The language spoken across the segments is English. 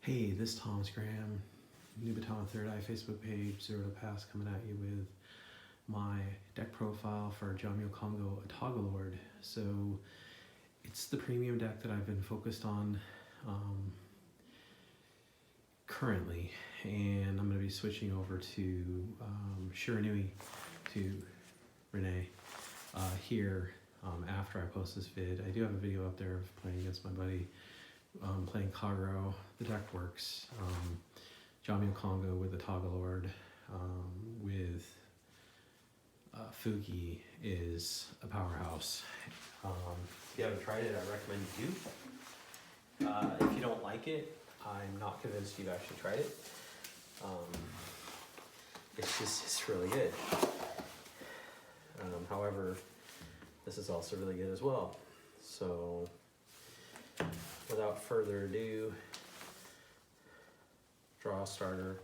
Hey, this is Thomas Graham, Nubatama Third Eye Facebook page, Zero to Pass, coming at you with my deck profile for Jamyocongo Atagolord. So it's the premium deck that I've been focused on currently, and I'm going to be switching over to Shiranui to Renee here after I post this vid. I do have a video up there of playing against my buddy. Playing Kagero. The deck works. Jamyocongo with Atagolord with Fuki is a powerhouse. If you haven't tried it, I recommend you do. If you don't like it, I'm not convinced you've actually tried it. It's really good. However, this is also really good as well. So without further ado, draw starter,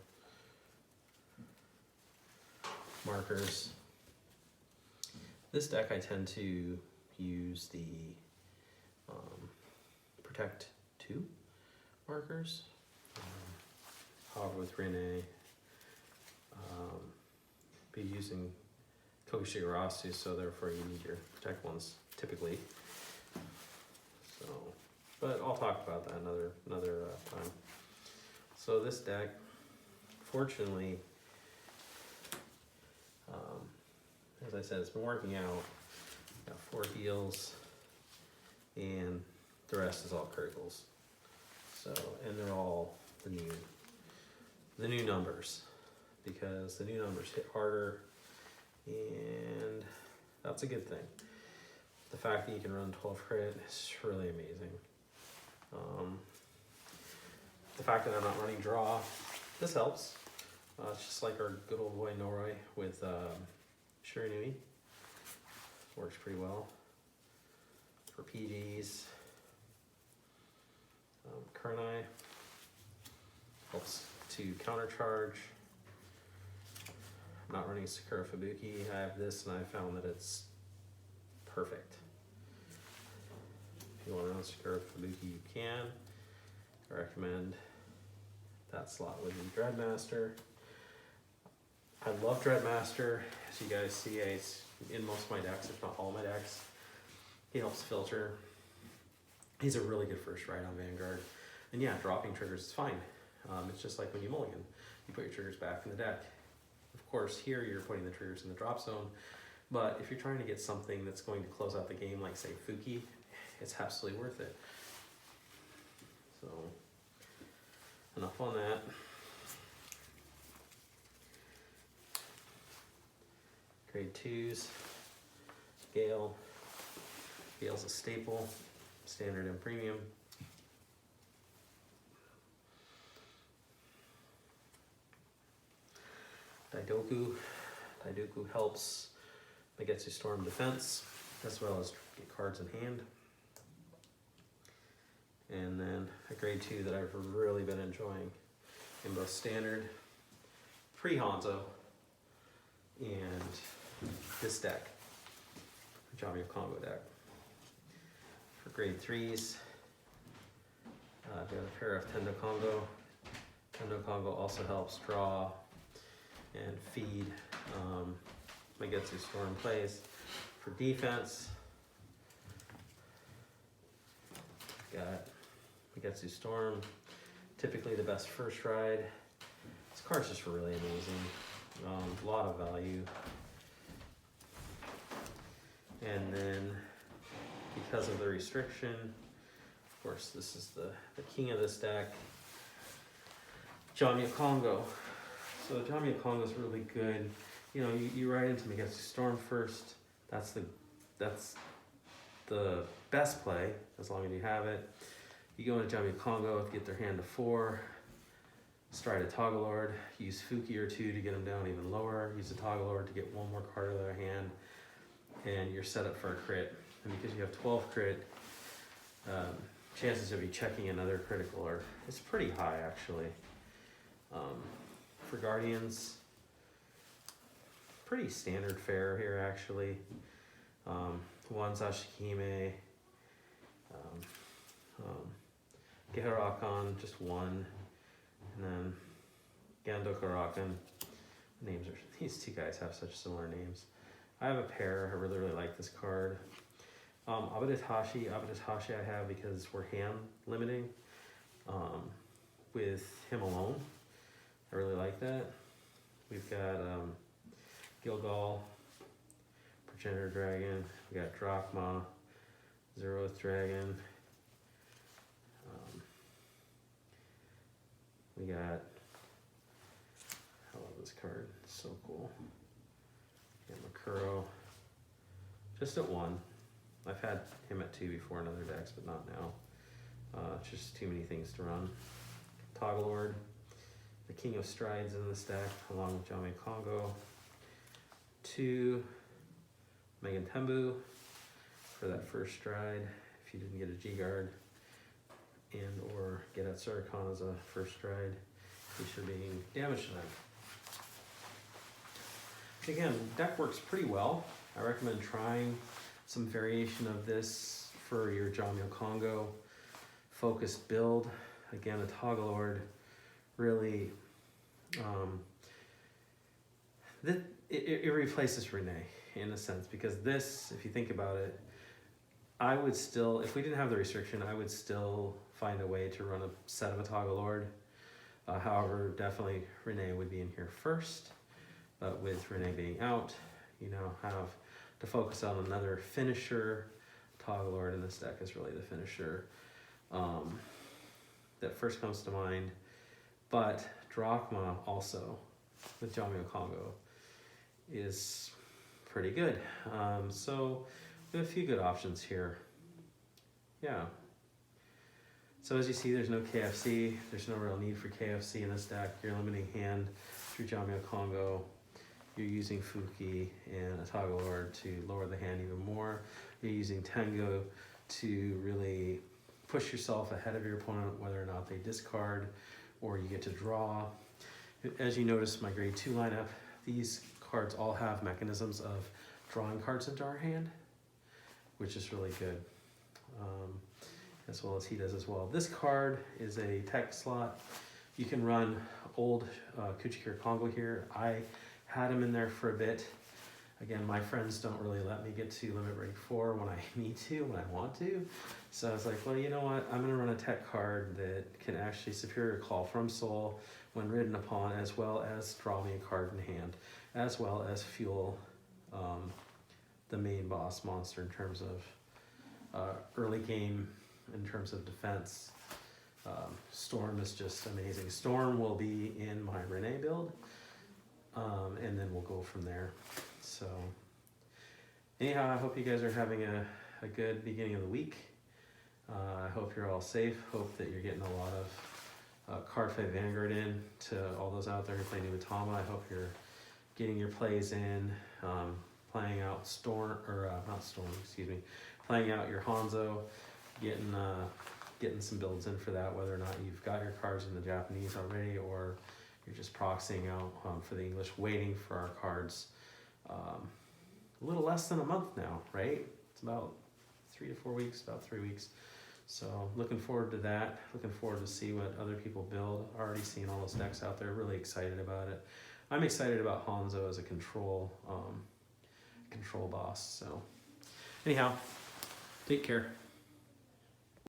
markers. This deck I tend to use the Protect 2 markers. However, with Renee, be using Kokushigarasi, so therefore you need your Protect ones typically. So, but I'll talk about that another time. So this deck, fortunately, as I said, it's been working out. Got 4 heals, and the rest is all criticals. So, and they're all the new numbers, because the new numbers hit harder, and that's a good thing. The fact that you can run 12 crit is really amazing. The fact that I'm not running draw, this helps. It's just like our good old boy Noroi with Shiranui. Works pretty well for PGs. Kernai helps to countercharge. I'm not running Sakura Fubuki. I have this, and I found that it's perfect. If you want to run Sakura Fubuki, you can. I recommend that slot with the Dreadmaster. I love Dreadmaster. As you guys see, it's in most of my decks, if not all my decks. He helps filter. He's a really good first ride on Vanguard. And yeah, dropping triggers is fine. It's just like when you mulligan. You put your triggers back in the deck. Of course, here you're putting the triggers in the drop zone. But if you're trying to get something that's going to close out the game, like say Fuki, it's absolutely worth it. So, enough on that. Grade 2s, Gale. Gale's a staple, standard and premium. Daidoku. Daidoku helps Megetsu Storm defense, as well as get cards in hand. And then a grade 2 that I've really been enjoying in both standard, pre-Hanzo, and this deck, Jamyocongo deck. For grade 3s, I've got a pair of Tendokongo. Tendokongo also helps draw and feed Megetsu Storm plays. For defense, got Megetsu Storm, typically the best first ride. This card's just really amazing. A lot of value. And then, because of the restriction, of course, this is the king of this deck, Jamyocongo. So Jamyocongo is really good. You know, you ride into Megetsu Storm first. That's the best play, as long as you have it. You go into Jamyocongo, get their hand to 4, stride Atagolord, use Fuki or 2 to get them down even lower, use Atagolord to get 1 more card out of their hand, and you're set up for a crit. And because you have 12 crit, chances of you checking another critical it's pretty high, actually. For Guardians, pretty standard fare here, actually. 1 Sashikime, Geharakon, just 1. And then Gandokarakan. Names are, these two guys have such similar names. I have a pair. I really like this card. Abadatashi I have because we're hand limiting with him alone. I really like that. We've got Gilgal, Progenitor Dragon. We got Drachma, Zeroth Dragon. We got, I love this card, it's so cool. Yeah, Makuro, just at 1. I've had him at 2 before in other decks, but not now. It's just too many things to run. Atagolord, the King of Strides in this deck, along with Jamyocongo. 2 Megan Tembu for that first stride, if you didn't get a G-Guard. And or get at Suricon as a first stride, if you're being damaged tonight. Again, deck works pretty well. I recommend trying some variation of this for your Jamyocongo focused build. Again, Atagolord really, it replaces Renee in a sense, because this, if you think about it, I would still, if we didn't have the restriction, I would still find a way to run a set of Atagolord. However, definitely Renee would be in here first, but with Renee being out, you now have to focus on another finisher. Atagolord in this deck is really the finisher that first comes to mind, but Drachma also with Jamyocongo is pretty good. So we have a few good options here. Yeah. So as you see, there's no KFC. There's no real need for KFC in this deck. You're limiting hand through Jamyocongo. You're using Fuki and Atagolord to lower the hand even more. You're using Tengu to really push yourself ahead of your opponent, whether or not they discard or you get to draw. As you notice, my grade 2 lineup, these cards all have mechanisms of drawing cards into our hand, which is really good. As well as he does as well. This card is a tech slot. You can run old Kuchikir Congo here. I had him in there for a bit. Again, my friends don't really let me get to limit break 4 when I need to, when I want to. So I was like, well, you know what? I'm gonna run a tech card that can actually Superior Call from Soul when ridden upon, as well as draw me a card in hand, as well as fuel the main boss monster in terms of early game, in terms of defense. Storm is just amazing. Storm will be in my Renee build, and then we'll go from there. So anyhow, I hope you guys are having a good beginning of the week. I hope you're all safe. Hope that you're getting a lot of card fight Vanguard in. To all those out there who play Nubatama, I hope you're getting your plays in, playing out playing out your Hanzo, getting some builds in for that, whether or not you've got your cards in the Japanese already or you're just proxying out for the English, waiting for our cards. A little less than a month now, right? It's about 3 to 4 weeks, about 3 weeks. So looking forward to that. Looking forward to see what other people build. Already seeing all those decks out there. Really excited about it. I'm excited about Hanzo as a control boss. So anyhow, take care.